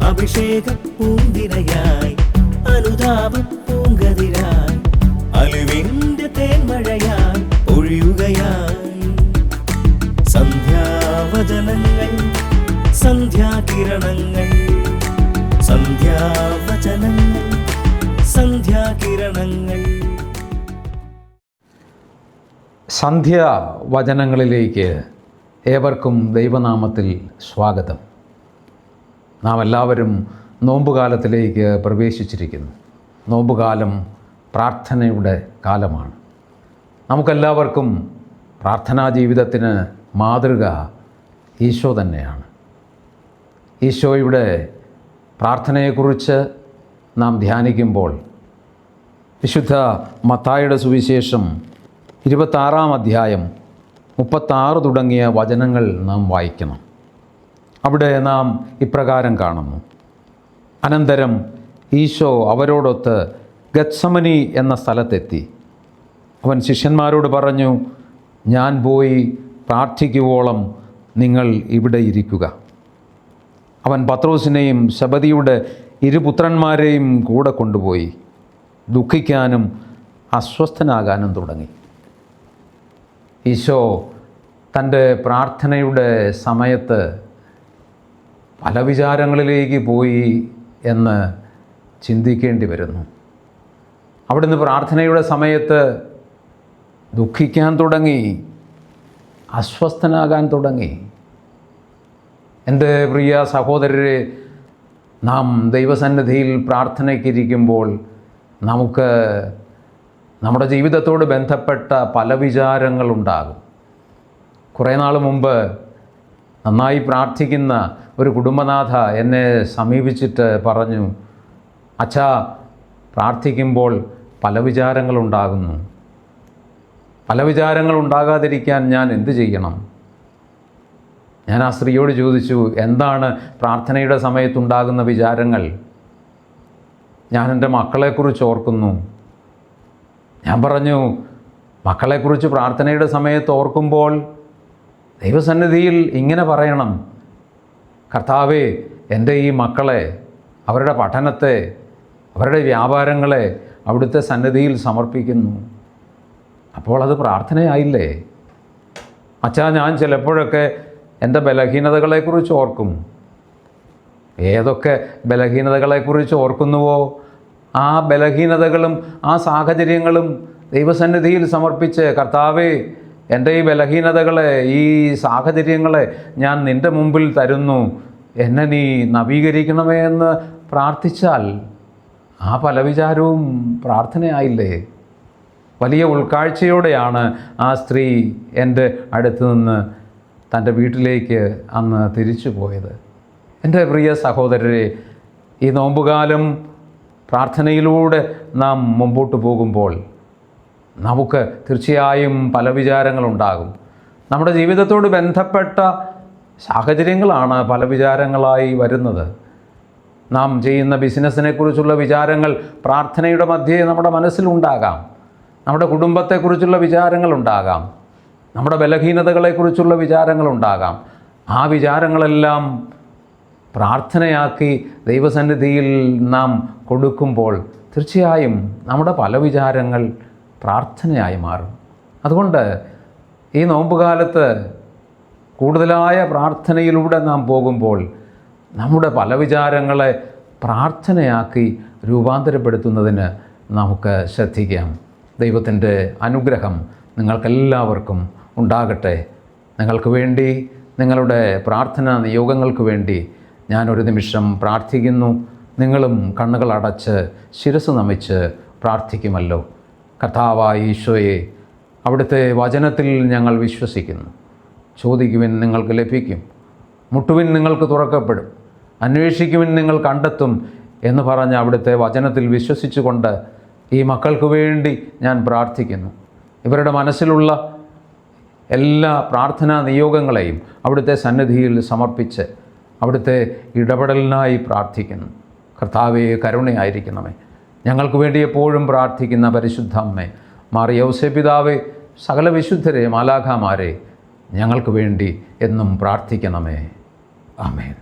അഭിഷേക പൂന്തിരയായി അനുതാപ പൂങ്കതിരായി അലിവിന്റെ തേന്മഴയായി ഒഴിയുകയായി സന്ധ്യാവചനങ്ങൾ സന്ധ്യാകിരണങ്ങൾ സന്ധ്യാവചനങ്ങൾ സന്ധ്യാകിരണങ്ങൾ. സന്ധ്യാവചനങ്ങളിലേക്ക് ഏവർക്കും ദൈവനാമത്തിൽ സ്വാഗതം. നാം എല്ലാവരും നോമ്പുകാലത്തിലേക്ക് പ്രവേശിച്ചിരിക്കുന്നു. നോമ്പുകാലം പ്രാർത്ഥനയുടെ കാലമാണ്. നമുക്കെല്ലാവർക്കും പ്രാർത്ഥനാ ജീവിതത്തിന് മാതൃക ഈശോ തന്നെയാണ്. ഈശോയുടെ പ്രാർത്ഥനയെക്കുറിച്ച് നാം ധ്യാനിക്കുമ്പോൾ വിശുദ്ധ മത്തായിയുടെ സുവിശേഷം 26-ാം അധ്യായം 36 തുടങ്ങിയ വചനങ്ങൾ നാം വായിക്കണം. അവിടെ നാം ഇപ്രകാരം കാണുന്നു: അനന്തരം ഈശോ അവരോടൊത്ത് ഗത്സമനി എന്ന സ്ഥലത്തെത്തി. അവൻ ശിഷ്യന്മാരോട് പറഞ്ഞു, ഞാൻ പോയി പ്രാർത്ഥിക്കുവോളം നിങ്ങൾ ഇവിടെ ഇരിക്കുക. അവൻ പത്രോസിനെയും ശബദിയുടെ 2 പുത്രന്മാരെയും കൂടെ കൊണ്ടുപോയി ദുഃഖിക്കാനും അസ്വസ്ഥനാകാനും തുടങ്ങി. ഈശോ തൻ്റെ പ്രാർത്ഥനയുടെ സമയത്ത് പല വിചാരങ്ങളിലേക്ക് പോയി എന്ന് ചിന്തിക്കേണ്ടി വരുന്നു. അവിടുന്ന് പ്രാർത്ഥനയുടെ സമയത്ത് ദുഃഖിക്കാൻ തുടങ്ങി, അസ്വസ്ഥനാകാൻ തുടങ്ങി. എൻ്റെ പ്രിയ സഹോദരരെ, നാം ദൈവസന്നിധിയിൽ പ്രാർത്ഥനയ്ക്കിരിക്കുമ്പോൾ നമുക്ക് നമ്മുടെ ജീവിതത്തോട് ബന്ധപ്പെട്ട പല വിചാരങ്ങളുണ്ടാകും. കുറേ നാൾ മുമ്പ് നന്നായി പ്രാർത്ഥിക്കുന്ന ഒരു കുടുംബനാഥ എന്നെ സമീപിച്ചിട്ട് പറഞ്ഞു, അച്ഛാ, പ്രാർത്ഥിക്കുമ്പോൾ പല വിചാരങ്ങളുണ്ടാകുന്നു. പല വിചാരങ്ങളുണ്ടാകാതിരിക്കാൻ ഞാൻ എന്ത് ചെയ്യണം? ഞാൻ ആ സ്ത്രീയോട് ചോദിച്ചു, എന്താണ് പ്രാർത്ഥനയുടെ സമയത്തുണ്ടാകുന്ന വിചാരങ്ങൾ? ഞാൻ എൻ്റെ മക്കളെക്കുറിച്ച് ഓർക്കുന്നു. ഞാൻ പറഞ്ഞു, മക്കളെക്കുറിച്ച് പ്രാർത്ഥനയുടെ സമയത്ത് ഓർക്കുമ്പോൾ ദൈവസന്നിധിയിൽ ഇങ്ങനെ പറയണം: കർത്താവേ, എൻ്റെ ഈ മക്കളെ, അവരുടെ പഠനത്തെ, അവരുടെ വ്യാപാരങ്ങളെ അവിടുത്തെ സന്നിധിയിൽ സമർപ്പിക്കുന്നു. അപ്പോൾ അത് പ്രാർത്ഥനയായില്ലേ? അച്ഛാ, ഞാൻ ചിലപ്പോഴൊക്കെ എൻ്റെ ബലഹീനതകളെക്കുറിച്ച് ഓർക്കും. ഏതൊക്കെ ബലഹീനതകളെക്കുറിച്ച് ഓർക്കുന്നുവോ ആ ബലഹീനതകളും ആ സാഹചര്യങ്ങളും ദൈവസന്നിധിയിൽ സമർപ്പിച്ച്, കർത്താവേ, എൻ്റെ ഈ ബലഹീനതകളെ, ഈ സാഹചര്യങ്ങളെ ഞാൻ നിൻ്റെ മുമ്പിൽ തരുന്നു, എന്നെ നീ നവീകരിക്കണമേ എന്ന് പ്രാർത്ഥിച്ചാൽ ആ പല വിചാരവും പ്രാർത്ഥനയായില്ലേ? വലിയ ഉൾക്കാഴ്ചയോടെയാണ് ആ സ്ത്രീ എൻ്റെ അടുത്ത് നിന്ന് തൻ്റെ വീട്ടിലേക്ക് അന്ന് തിരിച്ചു പോയത്. എൻ്റെ പ്രിയ സഹോദരരെ, ഈ നോമ്പുകാലം പ്രാർത്ഥനയിലൂടെ നാം മുമ്പോട്ട് പോകുമ്പോൾ നമുക്ക് തീർച്ചയായും പല വിചാരങ്ങളുണ്ടാകും. നമ്മുടെ ജീവിതത്തോട് ബന്ധപ്പെട്ട സാഹചര്യങ്ങളാണ് പല വിചാരങ്ങളായി വരുന്നത്. നാം ചെയ്യുന്ന ബിസിനസ്സിനെക്കുറിച്ചുള്ള വിചാരങ്ങൾ പ്രാർത്ഥനയുടെ മധ്യേ നമ്മുടെ മനസ്സിലുണ്ടാകാം. നമ്മുടെ കുടുംബത്തെക്കുറിച്ചുള്ള വിചാരങ്ങളുണ്ടാകാം. നമ്മുടെ ബലഹീനതകളെക്കുറിച്ചുള്ള വിചാരങ്ങളുണ്ടാകാം. ആ വിചാരങ്ങളെല്ലാം പ്രാർത്ഥനയാക്കി ദൈവസന്നിധിയിൽ നാം കൊടുക്കുമ്പോൾ തീർച്ചയായും നമ്മുടെ പല വിചാരങ്ങൾ പ്രാർത്ഥനയായി മാറും. അതുകൊണ്ട് ഈ നോമ്പുകാലത്ത് കൂടുതലായ പ്രാർത്ഥനയിലൂടെ നാം പോകുമ്പോൾ നമ്മുടെ പല വിചാരങ്ങളെ പ്രാർത്ഥനയാക്കി രൂപാന്തരപ്പെടുത്തുന്നതിന് നമുക്ക് ശ്രദ്ധിക്കാം. ദൈവത്തിൻ്റെ അനുഗ്രഹം നിങ്ങൾക്കെല്ലാവർക്കും ഉണ്ടാകട്ടെ. നിങ്ങൾക്ക് വേണ്ടി, നിങ്ങളുടെ പ്രാർത്ഥനാ നിയോഗങ്ങൾക്ക് വേണ്ടി ഞാനൊരു നിമിഷം പ്രാർത്ഥിക്കുന്നു. നിങ്ങളും കണ്ണുകളടച്ച് ശിരസ്സ് നമിച്ച് പ്രാർത്ഥിക്കുമല്ലോ. കർത്താവായ ഈശോയെ, അവിടുത്തെ വചനത്തിൽ ഞങ്ങൾ വിശ്വസിക്കുന്നു. ചോദിക്കുവിൻ, നിങ്ങൾക്ക് ലഭിക്കും; മുട്ടുവിൻ, നിങ്ങൾക്ക് തുറക്കപ്പെടും; അന്വേഷിക്കുവിൻ, നിങ്ങൾ കണ്ടെത്തും എന്ന് പറഞ്ഞ് അവിടുത്തെ വചനത്തിൽ വിശ്വസിച്ചുകൊണ്ട് ഈ മക്കൾക്ക് വേണ്ടി ഞാൻ പ്രാർത്ഥിക്കുന്നു. ഇവരുടെ മനസ്സിലുള്ള എല്ലാ പ്രാർത്ഥനാ നിയോഗങ്ങളെയും അവിടുത്തെ സന്നിധിയിൽ സമർപ്പിച്ച് അവിടുത്തെ ഇടപെടലിനായി പ്രാർത്ഥിക്കുന്നു. കർത്താവേ, കരുണയായിരിക്കണമേ. ഞങ്ങൾക്ക് വേണ്ടി എപ്പോഴും പ്രാർത്ഥിക്കുന്ന പരിശുദ്ധ അമ്മേ, മാർ യൗസേപ്പിതാവേ, സകല വിശുദ്ധരെ, മാലാഖമാരെ, ഞങ്ങൾക്ക് വേണ്ടി എന്നും പ്രാർത്ഥിക്കണമേ. ആമേൻ.